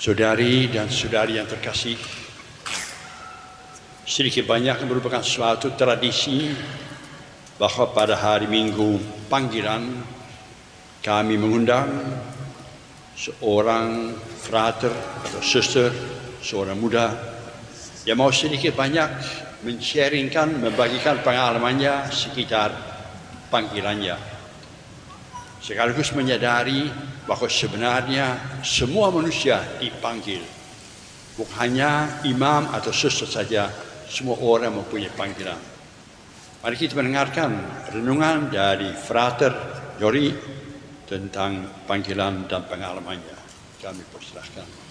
Saudari dan saudari yang terkasih, sedikit banyak merupakan suatu tradisi bahwa pada hari Minggu panggilan kami mengundang seorang frater atau suster, seorang muda yang mau sedikit banyak men-sharingkan, membagikan pengalamannya sekitar panggilannya. Sekaligus menyadari bahwa sebenarnya semua manusia dipanggil. Bukan hanya imam atau suster saja, semua orang mempunyai panggilan. Mari kita mendengarkan renungan dari Frater Yori tentang panggilan dan pengalamannya. Kami persilahkan.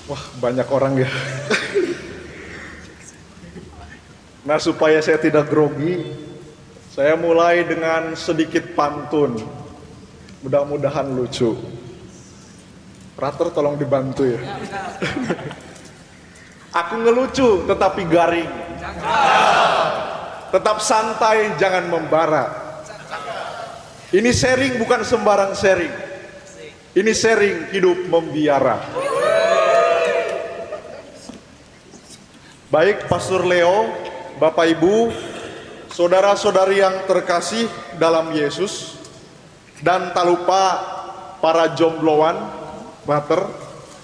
Wah, banyak orang ya. Nah, supaya saya tidak grogi, saya mulai dengan sedikit pantun. Mudah-mudahan lucu. Frater tolong dibantu ya. Aku ngelucu tetapi garing. Tetap santai, jangan membara. Ini sharing bukan sembarang sharing. Ini sharing hidup membiara. Baik Pastor Leo, Bapak Ibu, saudara-saudari yang terkasih dalam Yesus, dan tak lupa para jombloan, Mater,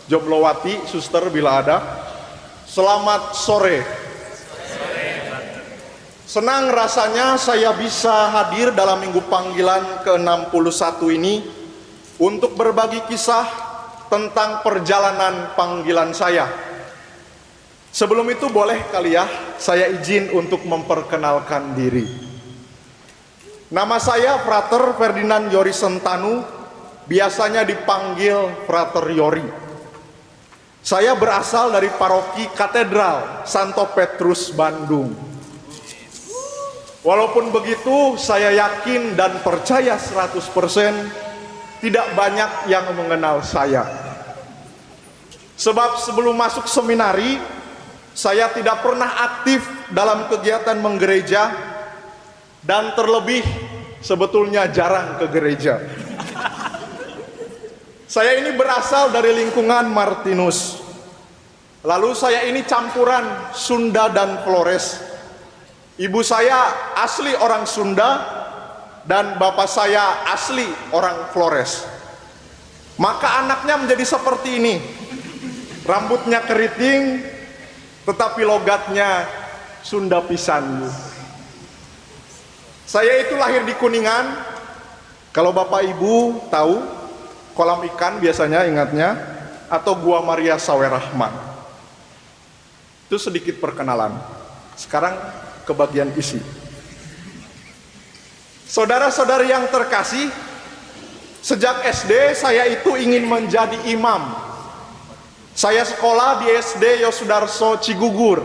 jomblowati, suster bila ada, selamat sore. Senang rasanya saya bisa hadir dalam minggu panggilan ke-61 ini untuk berbagi kisah tentang perjalanan panggilan saya. Sebelum itu boleh kali ya, saya izin untuk memperkenalkan diri. Nama saya Frater Ferdinand Yori Sentanu, biasanya dipanggil Frater Yori. Saya berasal dari paroki Katedral Santo Petrus Bandung. Walaupun begitu, saya yakin dan percaya 100% tidak banyak yang mengenal saya. Sebab sebelum masuk seminari, saya tidak pernah aktif dalam kegiatan menggereja dan terlebih sebetulnya jarang ke gereja. Saya ini berasal dari lingkungan Martinus. Lalu saya ini campuran Sunda dan Flores. Ibu saya asli orang Sunda dan bapak saya asli orang Flores. Maka anaknya menjadi seperti ini. Rambutnya keriting, tetapi logatnya Sunda pisan. Saya itu lahir di Kuningan. Kalau Bapak Ibu tahu, kolam ikan biasanya ingatnya, atau Gua Maria Sawerahman. Itu sedikit perkenalan. Sekarang ke bagian isi. Saudara-saudari yang terkasih, sejak SD saya itu ingin menjadi imam. Saya sekolah di SD Yosudarso Cigugur.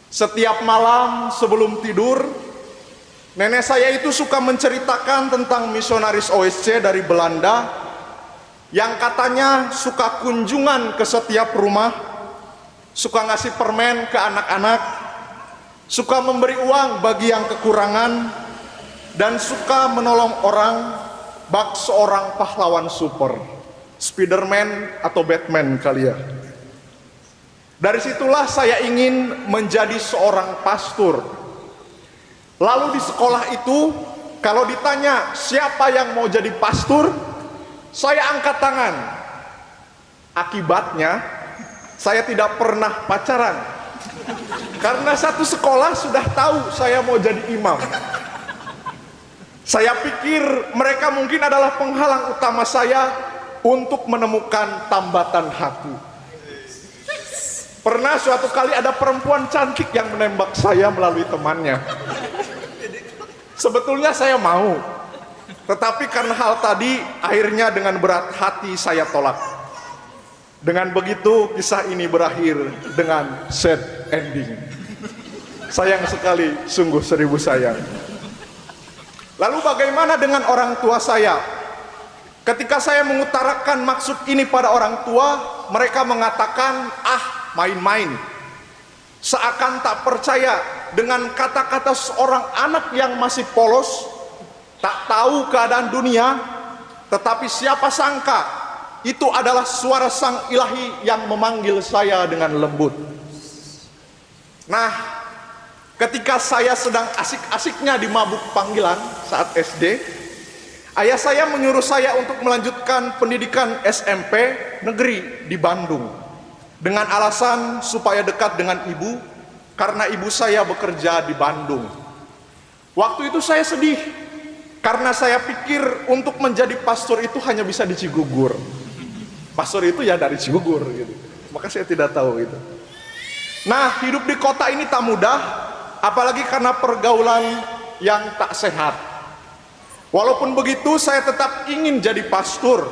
Setiap malam sebelum tidur, nenek saya itu suka menceritakan tentang misionaris OSC dari Belanda yang katanya suka kunjungan ke setiap rumah, suka ngasih permen ke anak-anak, suka memberi uang bagi yang kekurangan, dan suka menolong orang bak seorang pahlawan super. Spiderman atau Batman kali ya. Dari situlah saya ingin menjadi seorang pastor. Lalu di sekolah itu, kalau ditanya siapa yang mau jadi pastor, saya angkat tangan. Akibatnya, saya tidak pernah pacaran. Karena satu sekolah sudah tahu saya mau jadi imam. Saya pikir mereka mungkin adalah penghalang utama saya untuk menemukan tambatan hati. Pernah suatu kali ada perempuan cantik yang menembak saya melalui temannya. Sebetulnya saya mau, tetapi karena hal tadi akhirnya dengan berat hati saya tolak. Dengan begitu kisah ini berakhir dengan sad ending. Sayang sekali, sungguh 1000 sayang. Lalu bagaimana dengan orang tua saya? Ketika saya mengutarakan maksud ini pada orang tua, mereka mengatakan, "Ah, main-main." Seakan tak percaya dengan kata-kata seorang anak yang masih polos, tak tahu keadaan dunia, tetapi siapa sangka itu adalah suara Sang Ilahi yang memanggil saya dengan lembut. Nah, ketika saya sedang asik-asiknya di mabuk panggilan saat SD, ayah saya menyuruh saya untuk melanjutkan pendidikan SMP negeri di Bandung dengan alasan supaya dekat dengan ibu, karena ibu saya bekerja di Bandung. Waktu itu saya sedih karena saya pikir untuk menjadi pastor itu hanya bisa di Cigugur. Pastor itu ya dari Cigugur gitu. Maka saya tidak tahu itu. Nah, hidup di kota ini tak mudah, apalagi karena pergaulan yang tak sehat. Walaupun begitu, saya tetap ingin jadi pastor.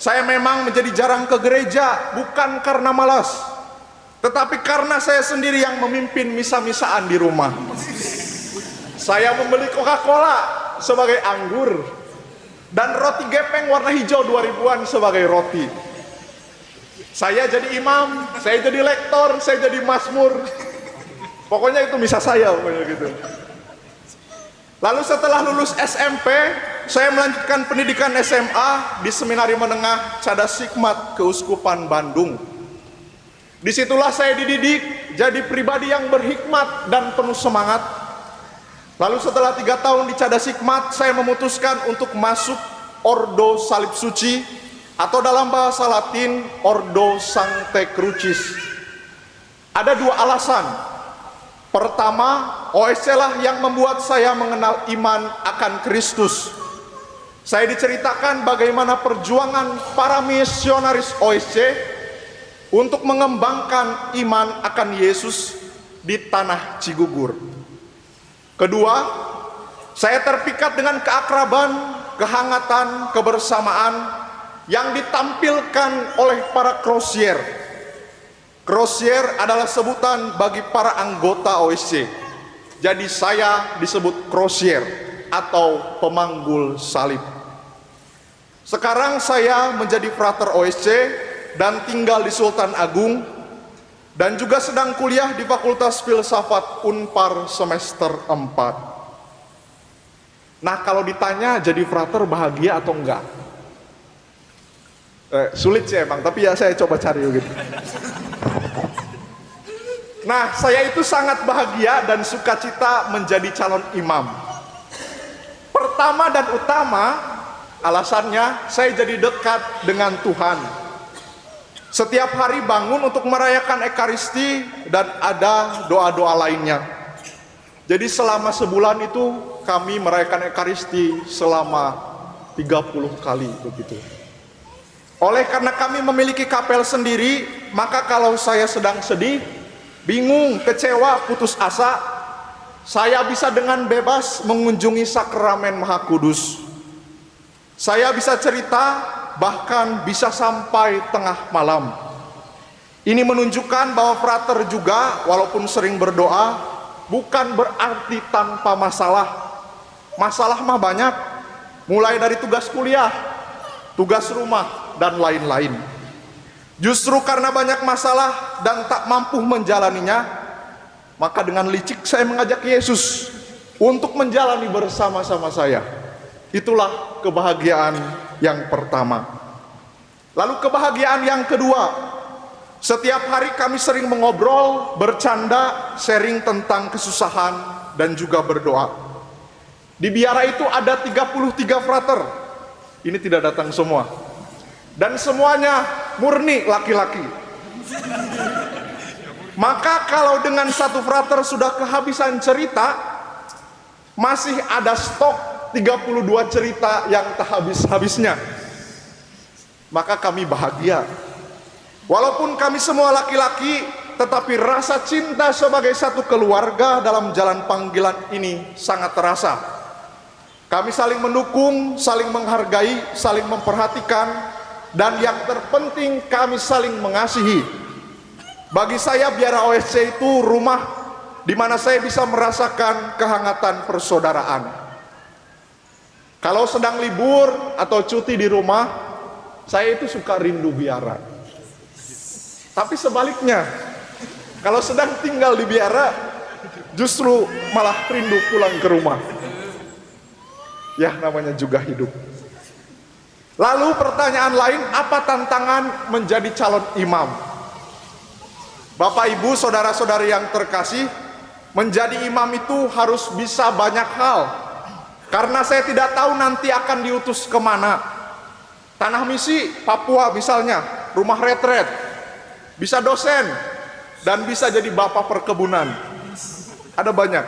Saya memang menjadi jarang ke gereja, bukan karena malas, tetapi karena saya sendiri yang memimpin misa-misaan di rumah. Saya membeli Coca-Cola sebagai anggur, dan roti gepeng warna hijau 2000-an sebagai roti. Saya jadi imam, saya jadi lektor, saya jadi mazmur. Pokoknya itu misa saya, pokoknya gitu. Lalu setelah lulus SMP, saya melanjutkan pendidikan SMA di Seminari Menengah Cadas Hikmat Keuskupan Bandung. Disitulah saya dididik jadi pribadi yang berhikmat dan penuh semangat. Lalu setelah 3 tahun di Cadas Hikmat, saya memutuskan untuk masuk Ordo Salib Suci, atau dalam bahasa Latin Ordo Sancte Crucis. Ada 2 alasan. Pertama, OSC lah yang membuat saya mengenal iman akan Kristus. Saya diceritakan bagaimana perjuangan para misionaris OSC untuk mengembangkan iman akan Yesus di tanah Cigugur. Kedua, saya terpikat dengan keakraban, kehangatan, kebersamaan yang ditampilkan oleh para krosier. Krosier adalah sebutan bagi para anggota OSC. Jadi saya disebut krosier atau pemanggul salib. Sekarang saya menjadi frater OSC dan tinggal di Sultan Agung, dan juga sedang kuliah di Fakultas Filsafat Unpar semester 4. Nah, kalau ditanya jadi frater bahagia atau enggak? Sulit sih emang, tapi ya saya coba cari gitu. Nah, saya itu sangat bahagia dan sukacita menjadi calon imam. Pertama dan utama, alasannya saya jadi dekat dengan Tuhan. Setiap hari bangun untuk merayakan Ekaristi dan ada doa-doa lainnya. Jadi selama sebulan itu kami merayakan Ekaristi selama 30 kali begitu. Oleh karena kami memiliki kapel sendiri, maka kalau saya sedang sedih, bingung, kecewa, putus asa, saya bisa dengan bebas mengunjungi sakramen Maha Kudus. Saya bisa cerita, bahkan bisa sampai tengah malam. Ini menunjukkan bahwa frater juga, walaupun sering berdoa, bukan berarti tanpa masalah. Masalah mah banyak, mulai dari tugas kuliah, tugas rumah, dan lain-lain. Justru karena banyak masalah dan tak mampu menjalaninya, maka dengan licik saya mengajak Yesus untuk menjalani bersama-sama saya. Itulah kebahagiaan yang pertama. Lalu kebahagiaan yang kedua, setiap hari kami sering mengobrol, bercanda, sharing tentang kesusahan dan juga berdoa. Di biara itu ada 33 frater. Ini tidak datang semua. Dan semuanya murni laki-laki. Maka kalau dengan satu frater sudah kehabisan cerita, masih ada stok 32 cerita yang tak habis-habisnya. Maka kami bahagia. Walaupun kami semua laki-laki, tetapi rasa cinta sebagai satu keluarga dalam jalan panggilan ini sangat terasa. Kami saling mendukung, saling menghargai, saling memperhatikan, dan yang terpenting kami saling mengasihi. Bagi saya biara OSC itu rumah di mana saya bisa merasakan kehangatan persaudaraan. Kalau sedang libur atau cuti di rumah, saya itu suka rindu biara. Tapi sebaliknya, kalau sedang tinggal di biara, justru malah rindu pulang ke rumah. Ya, namanya juga hidup. Lalu pertanyaan lain, apa tantangan menjadi calon imam? Bapak, Ibu, saudara-saudari yang terkasih, menjadi imam itu harus bisa banyak hal. Karena saya tidak tahu nanti akan diutus kemana. Tanah misi, Papua misalnya, rumah retret, bisa dosen, dan bisa jadi bapak perkebunan. Ada banyak.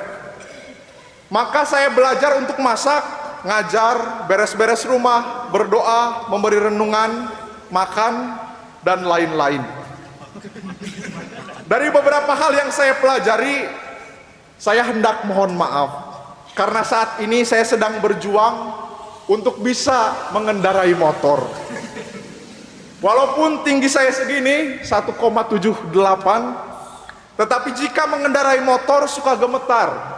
Maka saya belajar untuk masak, ngajar, beres-beres rumah, berdoa, memberi renungan, makan, dan lain-lain. Dari beberapa hal yang saya pelajari, saya hendak mohon maaf. Karena saat ini saya sedang berjuang untuk bisa mengendarai motor. Walaupun tinggi saya segini, 1,78, tetapi jika mengendarai motor suka gemetar.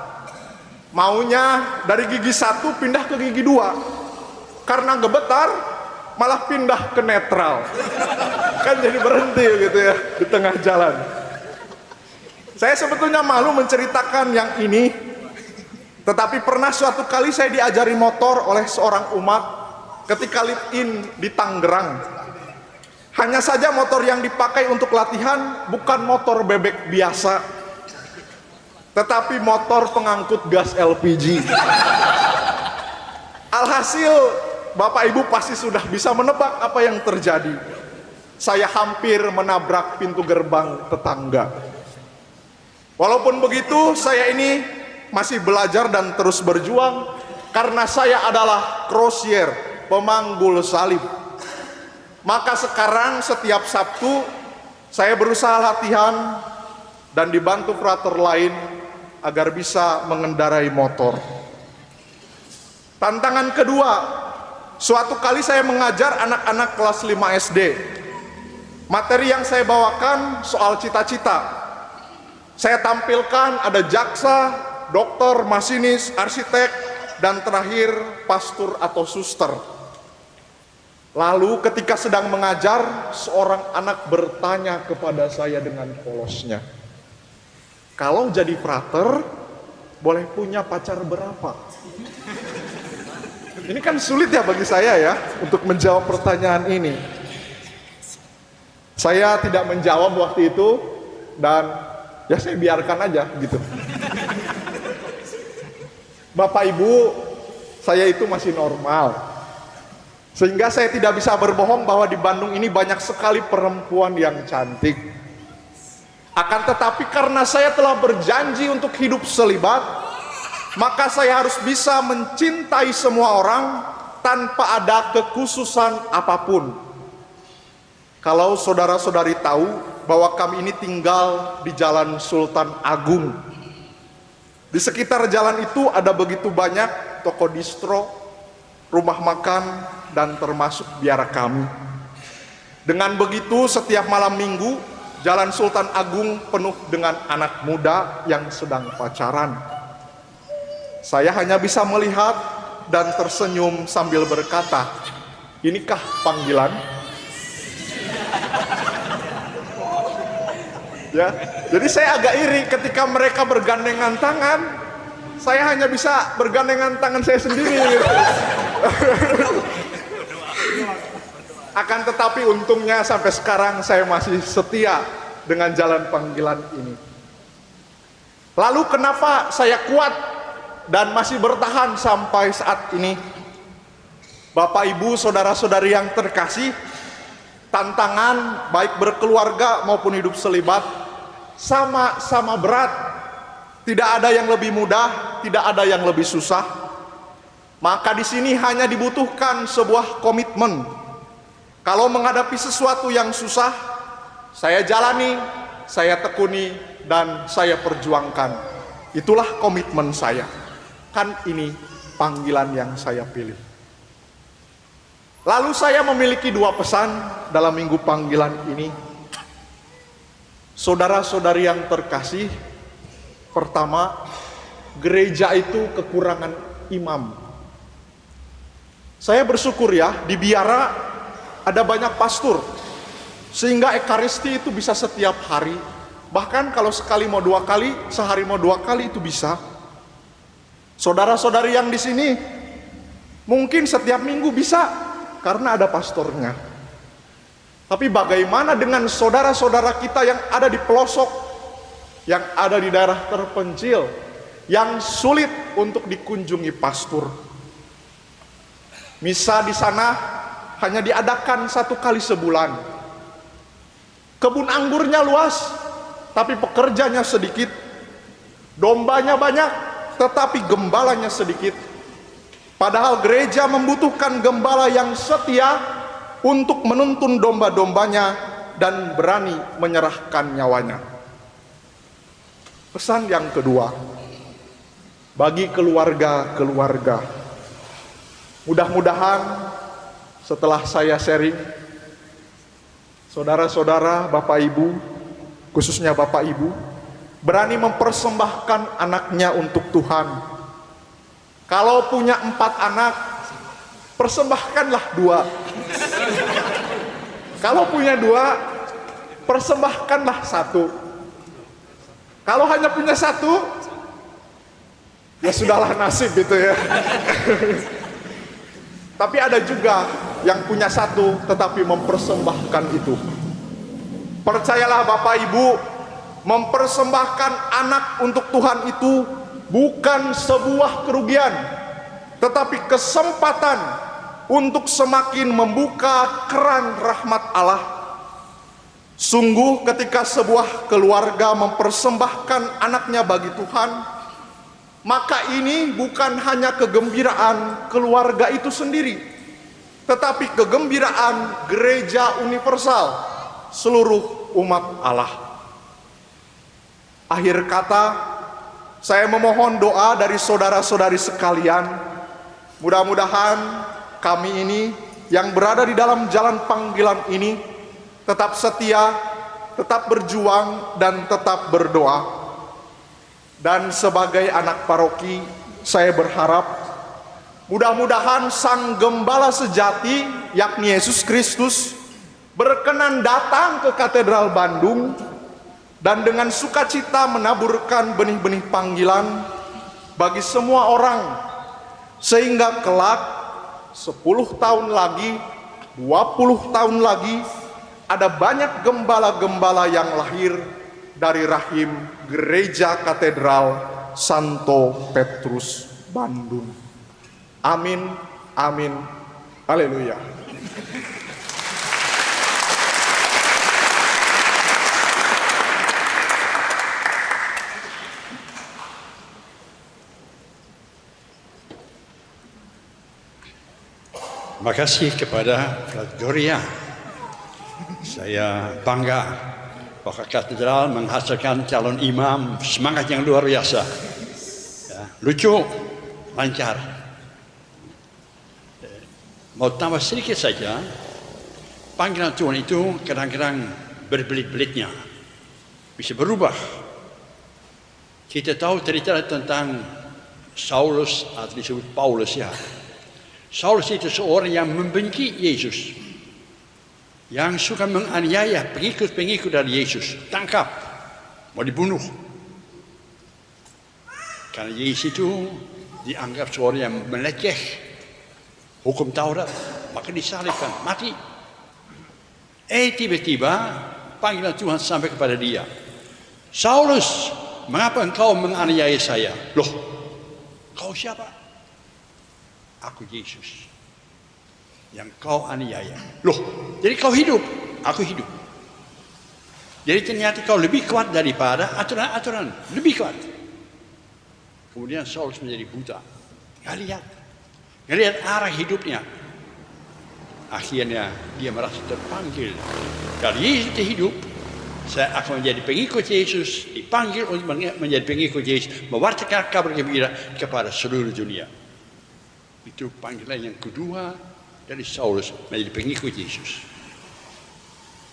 Maunya dari gigi 1 pindah ke gigi 2. Karena gemetar, malah pindah ke netral. Kan jadi berhenti gitu ya, di tengah jalan. Saya sebetulnya malu menceritakan yang ini. Tetapi pernah suatu kali saya diajari motor oleh seorang umat ketika live-in di Tangerang. Hanya saja motor yang dipakai untuk latihan bukan motor bebek biasa, tetapi motor pengangkut gas LPG. Alhasil, Bapak Ibu pasti sudah bisa menebak apa yang terjadi. Saya hampir menabrak pintu gerbang tetangga. Walaupun begitu, saya ini masih belajar dan terus berjuang karena saya adalah crosier, pemanggul salib. Maka sekarang setiap Sabtu saya berusaha latihan dan dibantu frater lain agar bisa mengendarai motor. Tantangan kedua, suatu kali saya mengajar anak-anak kelas 5 SD. Materi yang saya bawakan soal cita-cita. Saya tampilkan ada jaksa, dokter, masinis, arsitek, dan terakhir pastor atau suster. Lalu ketika sedang mengajar, seorang anak bertanya kepada saya dengan polosnya, kalau jadi frater, boleh punya pacar berapa? Ini kan sulit ya bagi saya ya, untuk menjawab pertanyaan ini. Saya tidak menjawab waktu itu, dan ya saya biarkan aja gitu. Bapak Ibu, saya itu masih normal. Sehingga saya tidak bisa berbohong bahwa di Bandung ini banyak sekali perempuan yang cantik. Akan tetapi karena saya telah berjanji untuk hidup selibat, maka saya harus bisa mencintai semua orang tanpa ada kekhususan apapun. Kalau saudara-saudari tahu bahwa kami ini tinggal di Jalan Sultan Agung. Di sekitar jalan itu ada begitu banyak toko distro, rumah makan, dan termasuk biara kami. Dengan begitu setiap malam minggu, Jalan Sultan Agung penuh dengan anak muda yang sedang pacaran. Saya hanya bisa melihat dan tersenyum sambil berkata, inikah panggilan? Ya, jadi saya agak iri ketika mereka bergandengan tangan, saya hanya bisa bergandengan tangan saya sendiri gitu. Akan tetapi untungnya sampai sekarang saya masih setia dengan jalan panggilan ini. Lalu kenapa saya kuat dan masih bertahan sampai saat ini? Bapak, Ibu, saudara-saudari yang terkasih, tantangan baik berkeluarga maupun hidup selibat sama-sama berat. Tidak ada yang lebih mudah, tidak ada yang lebih susah. Maka di sini hanya dibutuhkan sebuah komitmen. Kalau menghadapi sesuatu yang susah, saya jalani, saya tekuni, dan saya perjuangkan. Itulah komitmen saya. Kan ini panggilan yang saya pilih. Lalu saya memiliki dua pesan dalam minggu panggilan ini. Saudara-saudari yang terkasih, pertama, gereja itu kekurangan imam. Saya bersyukur ya, di biara ada banyak pastor, sehingga ekaristi itu bisa setiap hari. Bahkan kalau sekali mau 2 kali, sehari mau 2 kali itu bisa. Saudara-saudari yang di sini mungkin setiap minggu bisa karena ada pastornya. Tapi bagaimana dengan saudara-saudara kita yang ada di pelosok, yang ada di daerah terpencil, yang sulit untuk dikunjungi pastor? Misa di sana hanya diadakan 1 kali sebulan. Kebun anggurnya luas, tapi pekerjanya sedikit. Dombanya banyak, tetapi gembalanya sedikit. Padahal gereja membutuhkan gembala yang setia untuk menuntun domba-dombanya dan berani menyerahkan nyawanya. Pesan yang kedua, bagi keluarga-keluarga, mudah-mudahan setelah saya sharing, saudara-saudara, Bapak Ibu, khususnya Bapak Ibu, berani mempersembahkan anaknya untuk Tuhan. Kalau punya 4 anak, persembahkanlah 2. Kalau punya 2, persembahkanlah 1. Kalau hanya punya 1, ya sudahlah, nasib itu ya. Tapi ada juga yang punya 1 tetapi mempersembahkan itu. Percayalah Bapak Ibu, mempersembahkan anak untuk Tuhan itu bukan sebuah kerugian, tetapi kesempatan untuk semakin membuka keran rahmat Allah. Sungguh ketika sebuah keluarga mempersembahkan anaknya bagi Tuhan, maka ini bukan hanya kegembiraan keluarga itu sendiri, tetapi kegembiraan gereja universal, seluruh umat Allah. Akhir kata, saya memohon doa dari saudara-saudari sekalian. Mudah-mudahan kami ini yang berada di dalam jalan panggilan ini tetap setia, tetap berjuang, dan tetap berdoa. Dan sebagai anak paroki, saya berharap mudah-mudahan Sang Gembala sejati, yakni Yesus Kristus, berkenan datang ke Katedral Bandung dan dengan sukacita menaburkan benih-benih panggilan bagi semua orang, sehingga kelak 10 tahun lagi, 20 tahun lagi, ada banyak gembala-gembala yang lahir dari rahim Gereja Katedral Santo Petrus Bandung. Amin, amin, haleluya. Terima kasih kepada Frat Gloria. Saya bangga bahwa katedral menghasilkan calon imam semangat yang luar biasa. Ya, lucu, lancar. Mau tambah sedikit saja, panggilan Tuhan itu kadang-kadang berbelit-belitnya, bisa berubah. Kita tahu cerita tentang Saulus atau disebut Paulus ya. Saulus itu seorang yang membenci Yesus, yang suka menganiaya pengikut-pengikut dari Yesus, tangkap, mau dibunuh. Karena Yesus itu dianggap seorang yang meleceh hukum Taurat, maka disalibkan, mati. Tiba-tiba panggilan Tuhan sampai kepada dia. Saulus, mengapa engkau menganiaya saya? Loh, kau siapa? Aku Yesus yang kau aniaya. Loh, jadi kau hidup, aku hidup. Jadi ternyata kau lebih kuat daripada aturan-aturan, lebih kuat. Kemudian Saulus menjadi buta, nggak lihat arah hidupnya. Akhirnya dia merasa terpanggil. Kalau Yesus hidup, saya akan menjadi pengikut Yesus, dipanggil untuk menjadi pengikut Yesus, mewartakan kabar gembira kepada seluruh dunia. Itu panggilan yang kedua dari Saulus menjadi pengikut Yesus.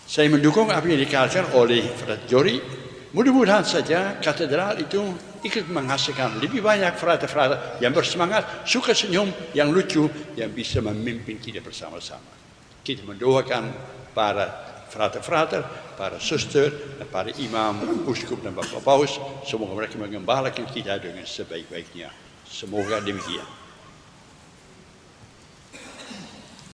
Saya mendukung apa yang dikatakan oleh Frat Jori. Mudah-mudahan saja katedral itu ikut menghasilkan lebih banyak frater-frater yang bersemangat, suka senyum, yang lucu, yang bisa memimpin kita bersama-sama. Kita mendoakan para frater-frater, para suster, para imam, uskup dan bapak paus, semoga mereka mengembalakan kita dengan sebaik-baiknya. Semoga demikian.